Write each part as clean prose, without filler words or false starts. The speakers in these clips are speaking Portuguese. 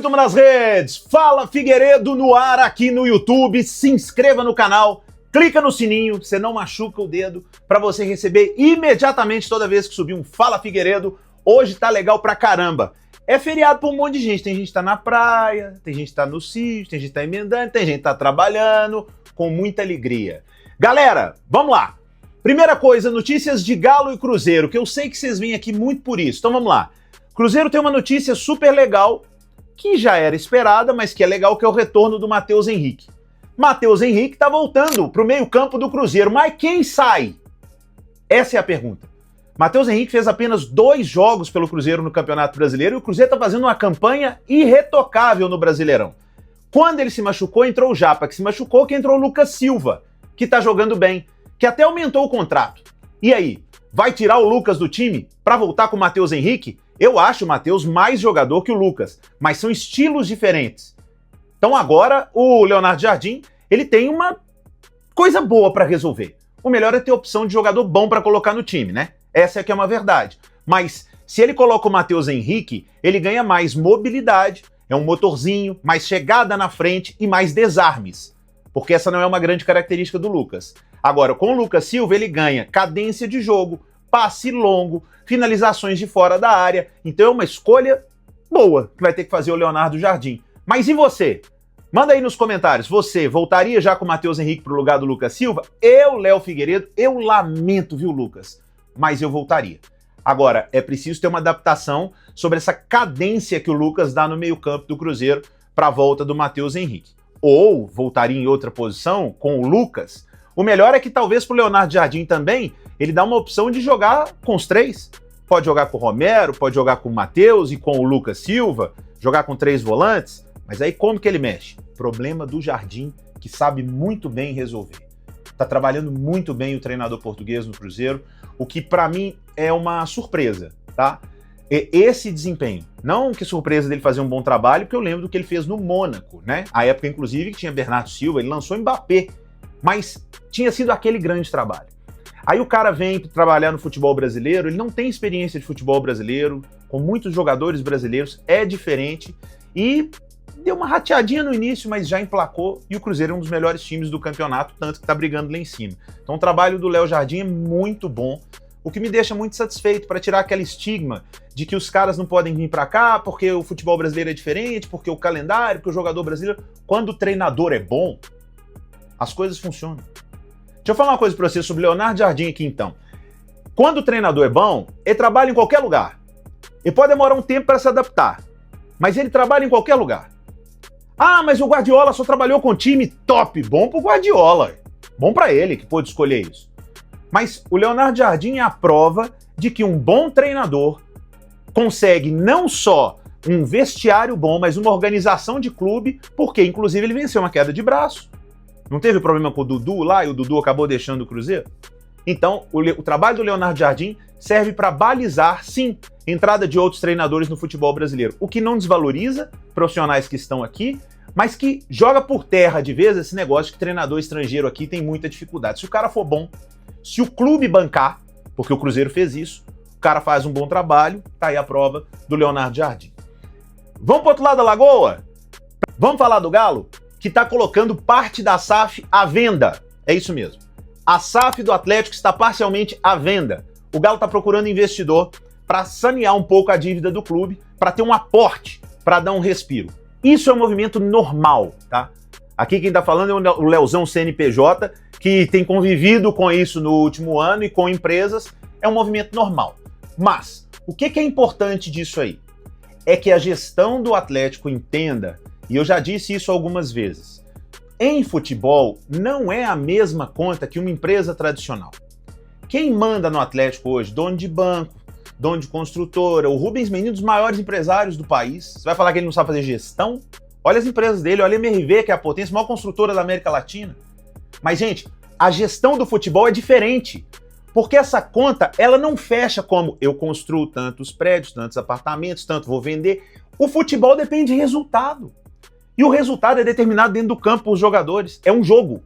turma das redes, Fala Figueiredo no ar aqui no YouTube, se inscreva no canal, clica no sininho, você não machuca o dedo, para você receber imediatamente toda vez que subir um Fala Figueiredo. Hoje tá legal pra caramba. É feriado pra um monte de gente, tem gente que tá na praia, tem gente que tá no sítio, tem gente que tá emendando, tem gente que tá trabalhando, com muita alegria. Galera, vamos lá. Primeira coisa, notícias de Galo e Cruzeiro, que eu sei que vocês vêm aqui muito por isso, então vamos lá. Cruzeiro tem uma notícia super legal, que já era esperada, mas que é legal, que é o retorno do Matheus Henrique. Matheus Henrique tá voltando pro meio-campo do Cruzeiro, mas quem sai? Essa é a pergunta. Matheus Henrique fez apenas 2 jogos pelo Cruzeiro no Campeonato Brasileiro e o Cruzeiro tá fazendo uma campanha irretocável no Brasileirão. Quando ele se machucou, entrou o Japa, que se machucou, que entrou o Lucas Silva, que tá jogando bem, que até aumentou o contrato. E aí, vai tirar o Lucas do time pra voltar com o Matheus Henrique? Eu acho o Matheus mais jogador que o Lucas, mas são estilos diferentes. Então agora o Leonardo Jardim, ele tem uma coisa boa para resolver. O melhor é ter opção de jogador bom para colocar no time, né? Essa é que é uma verdade. Mas se ele coloca o Matheus Henrique, ele ganha mais mobilidade, é um motorzinho, mais chegada na frente e mais desarmes. Porque essa não é uma grande característica do Lucas. Agora, com o Lucas Silva, ele ganha cadência de jogo, passe longo, finalizações de fora da área. Então é uma escolha boa que vai ter que fazer o Leonardo Jardim. Mas e você? Manda aí nos comentários. Você voltaria já com o Matheus Henrique pro lugar do Lucas Silva? Eu, Léo Figueiredo, eu lamento, viu, Lucas? Mas eu voltaria. Agora, é preciso ter uma adaptação sobre essa cadência que o Lucas dá no meio-campo do Cruzeiro para a volta do Matheus Henrique. Ou voltaria em outra posição com o Lucas. O melhor é que talvez pro Leonardo Jardim também, ele dá uma opção de jogar com os 3. Pode jogar com o Romero, pode jogar com o Matheus e com o Lucas Silva, jogar com 3 volantes. Mas aí como que ele mexe? Problema do Jardim, que sabe muito bem resolver. Tá trabalhando muito bem o treinador português no Cruzeiro, o que para mim é uma surpresa, tá? Esse desempenho. Não que surpresa dele fazer um bom trabalho, porque eu lembro do que ele fez no Mônaco, né? A época, inclusive, que tinha Bernardo Silva, ele lançou Mbappé, mas tinha sido aquele grande trabalho. Aí o cara vem trabalhar no futebol brasileiro, ele não tem experiência de futebol brasileiro, com muitos jogadores brasileiros, é diferente, e deu uma rateadinha no início, mas já emplacou, e o Cruzeiro é um dos melhores times do campeonato, tanto que tá brigando lá em cima. Então o trabalho do Léo Jardim é muito bom, o que me deixa muito satisfeito para tirar aquele estigma de que os caras não podem vir para cá porque o futebol brasileiro é diferente, porque o calendário, porque o jogador brasileiro... Quando o treinador é bom, as coisas funcionam. Deixa eu falar uma coisa para você sobre o Leonardo Jardim aqui então. Quando o treinador é bom, ele trabalha em qualquer lugar. Ele pode demorar um tempo para se adaptar, mas ele trabalha em qualquer lugar. Ah, mas o Guardiola só trabalhou com time top. Bom pro Guardiola. Bom para ele que pôde escolher isso. Mas o Leonardo Jardim é a prova de que um bom treinador consegue não só um vestiário bom, mas uma organização de clube, porque inclusive ele venceu uma queda de braço. Não teve problema com o Dudu lá e o Dudu acabou deixando o Cruzeiro? Então, o trabalho do Leonardo Jardim serve para balizar, sim, entrada de outros treinadores no futebol brasileiro. O que não desvaloriza profissionais que estão aqui, mas que joga por terra de vez esse negócio que treinador estrangeiro aqui tem muita dificuldade. Se o cara for bom, se o clube bancar, porque o Cruzeiro fez isso, o cara faz um bom trabalho, tá aí a prova do Leonardo Jardim. Vamos pro outro lado da lagoa? Vamos falar do Galo? Que tá colocando parte da SAF à venda. É isso mesmo. A SAF do Atlético está parcialmente à venda. O Galo tá procurando investidor para sanear um pouco a dívida do clube, para ter um aporte, para dar um respiro. Isso é um movimento normal, tá? Aqui quem tá falando é o Leozão CNPJ, que tem convivido com isso no último ano e com empresas. É um movimento normal. Mas o que é importante disso aí? É que a gestão do Atlético entenda, e eu já disse isso algumas vezes, em futebol não é a mesma conta que uma empresa tradicional. Quem manda no Atlético hoje? Dono de banco, dono de construtora, o Rubens Menin, um dos maiores empresários do país. Você vai falar que ele não sabe fazer gestão? Olha as empresas dele, olha a MRV, que é a potência, a maior construtora da América Latina. Mas, gente, a gestão do futebol é diferente. Porque essa conta, ela não fecha como eu construo tantos prédios, tantos apartamentos, tanto vou vender. O futebol depende de resultado. E o resultado é determinado dentro do campo por jogadores. É um jogo.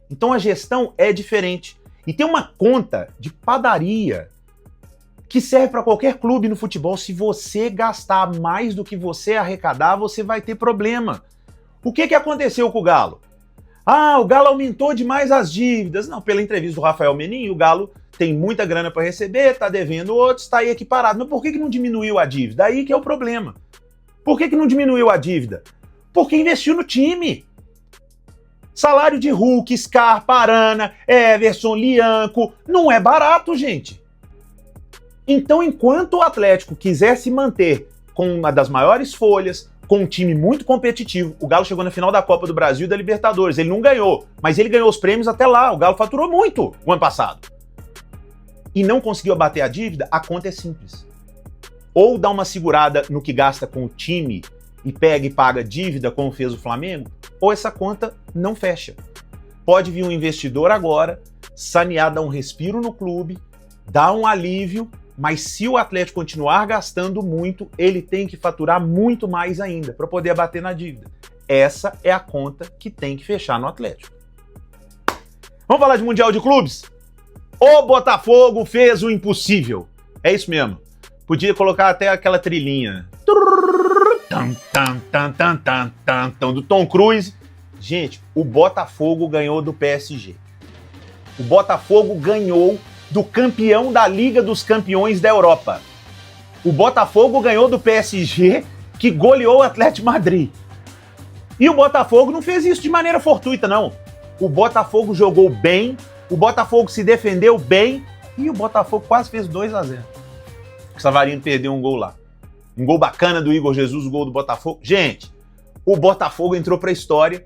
Então a gestão é diferente. E tem uma conta de padaria que serve para qualquer clube no futebol. Se você gastar mais do que você arrecadar, você vai ter problema. O que aconteceu com o Galo? Ah, o Galo aumentou demais as dívidas. Não, pela entrevista do Rafael Menin, o Galo tem muita grana para receber, tá devendo outros, tá aí aqui parado. Mas por que não diminuiu a dívida? Aí que é o problema. Por que não diminuiu a dívida? Porque investiu no time. Salário de Hulk, Scarpa, Arana, Everson, Lianco, não é barato, gente. Então, enquanto o Atlético quiser se manter com uma das maiores folhas, com um time muito competitivo, o Galo chegou na final da Copa do Brasil e da Libertadores. Ele não ganhou, mas ele ganhou os prêmios até lá. O Galo faturou muito o ano passado. E não conseguiu abater a dívida, a conta é simples. Ou dá uma segurada no que gasta com o time e pega e paga dívida, como fez o Flamengo, ou essa conta não fecha. Pode vir um investidor agora, sanear, dar um respiro no clube, dar um alívio, mas se o Atlético continuar gastando muito, ele tem que faturar muito mais ainda para poder abater na dívida. Essa é a conta que tem que fechar no Atlético. Vamos falar de Mundial de Clubes? O Botafogo fez o impossível. É isso mesmo. Podia colocar até aquela trilhinha do Tom Cruise. Gente, o Botafogo ganhou do PSG. O Botafogo ganhou do campeão da Liga dos Campeões da Europa. O Botafogo ganhou do PSG, que goleou o Atlético Madrid. E o Botafogo não fez isso de maneira fortuita, não. O Botafogo jogou bem, o Botafogo se defendeu bem e o Botafogo quase fez 2-0. O Savarino perdeu um gol lá. Um gol bacana do Igor Jesus, o gol do Botafogo. Gente, o Botafogo entrou para a história.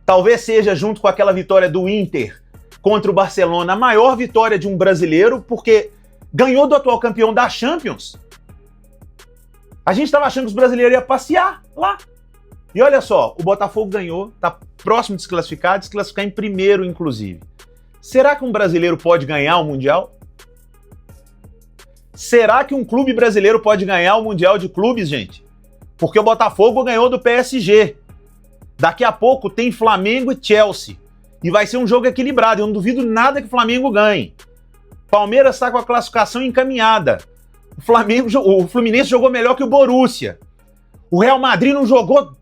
Talvez seja, junto com aquela vitória do Inter contra o Barcelona, a maior vitória de um brasileiro, porque ganhou do atual campeão da Champions. A gente estava achando que os brasileiros iam passear lá. E olha só, o Botafogo ganhou, tá próximo de se classificar em primeiro, inclusive. Será que um brasileiro pode ganhar o Mundial? Será que um clube brasileiro pode ganhar o Mundial de Clubes, gente? Porque o Botafogo ganhou do PSG. Daqui a pouco tem Flamengo e Chelsea. E vai ser um jogo equilibrado. Eu não duvido nada que o Flamengo ganhe. Palmeiras está com a classificação encaminhada. O Fluminense jogou melhor que o Borussia. O Real Madrid não jogou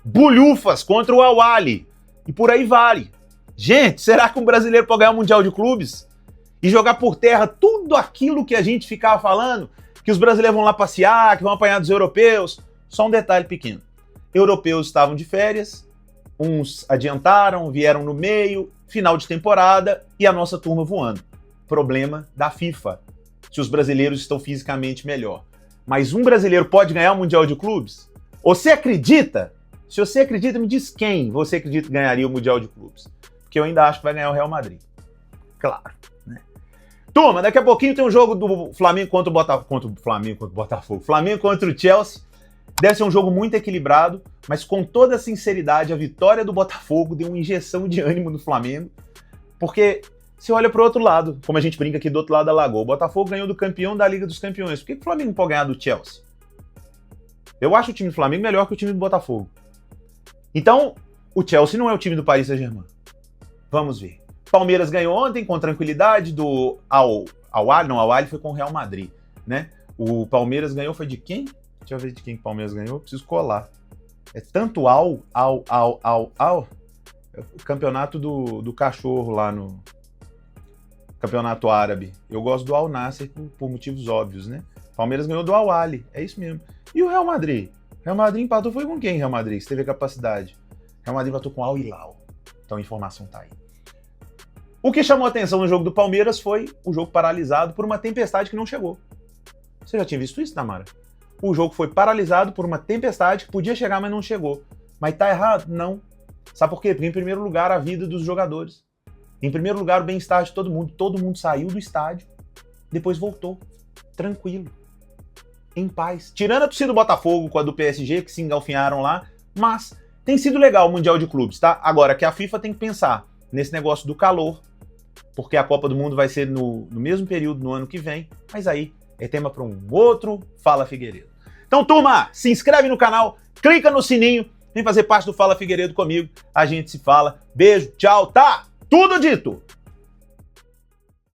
bulhufas contra o Al-Ahly. E por aí vale. Gente, será que um brasileiro pode ganhar o Mundial de Clubes? E jogar por terra tudo aquilo que a gente ficava falando, que os brasileiros vão lá passear, que vão apanhar dos europeus? Só um detalhe pequeno. Europeus estavam de férias, uns adiantaram, vieram no meio, final de temporada e a nossa turma voando. Problema da FIFA, se os brasileiros estão fisicamente melhor. Mas um brasileiro pode ganhar o Mundial de Clubes? Você acredita? Se você acredita, me diz quem você acredita que ganharia o Mundial de Clubes. Porque eu ainda acho que vai ganhar o Real Madrid. Claro, né? Turma, daqui a pouquinho tem um jogo do Flamengo contra o Botafogo. Flamengo contra o Chelsea. Deve ser um jogo muito equilibrado, mas com toda sinceridade, a vitória do Botafogo deu uma injeção de ânimo no Flamengo, porque você olha para o outro lado, como a gente brinca aqui do outro lado da lagoa, o Botafogo ganhou do campeão da Liga dos Campeões. Por que o Flamengo não pode ganhar do Chelsea? Eu acho o time do Flamengo melhor que o time do Botafogo. Então, o Chelsea não é o time do Paris Saint-Germain. Vamos ver. Palmeiras ganhou ontem com tranquilidade do Al-Ahly, não, Al-Ahly foi com o Real Madrid, né? O Palmeiras ganhou foi de quem? Deixa eu ver de quem o Palmeiras ganhou, preciso colar. É tanto o campeonato do cachorro lá no campeonato árabe. Eu gosto do Al Nassr por motivos óbvios, né? Palmeiras ganhou do Al-Ahly, é isso mesmo. E o Real Madrid? O Real Madrid empatou foi com quem, Real Madrid? Se teve a capacidade. O Real Madrid empatou com o Al-Hilal. Então a informação tá aí. O que chamou a atenção no jogo do Palmeiras foi o jogo paralisado por uma tempestade que não chegou. Você já tinha visto isso, Tamara? O jogo foi paralisado por uma tempestade que podia chegar, mas não chegou. Mas tá errado? Não. Sabe por quê? Porque em primeiro lugar a vida dos jogadores. Em primeiro lugar o bem-estar de todo mundo. Todo mundo saiu do estádio, depois voltou. Tranquilo. Em paz. Tirando a torcida do Botafogo com a do PSG, que se engalfinharam lá, mas tem sido legal o Mundial de Clubes, tá? Agora que a FIFA tem que pensar nesse negócio do calor, porque a Copa do Mundo vai ser no mesmo período no ano que vem, mas aí é tema para um outro Fala Figueiredo. Então, turma, se inscreve no canal, clica no sininho, vem fazer parte do Fala Figueiredo comigo, a gente se fala. Beijo, tchau, tá tudo dito!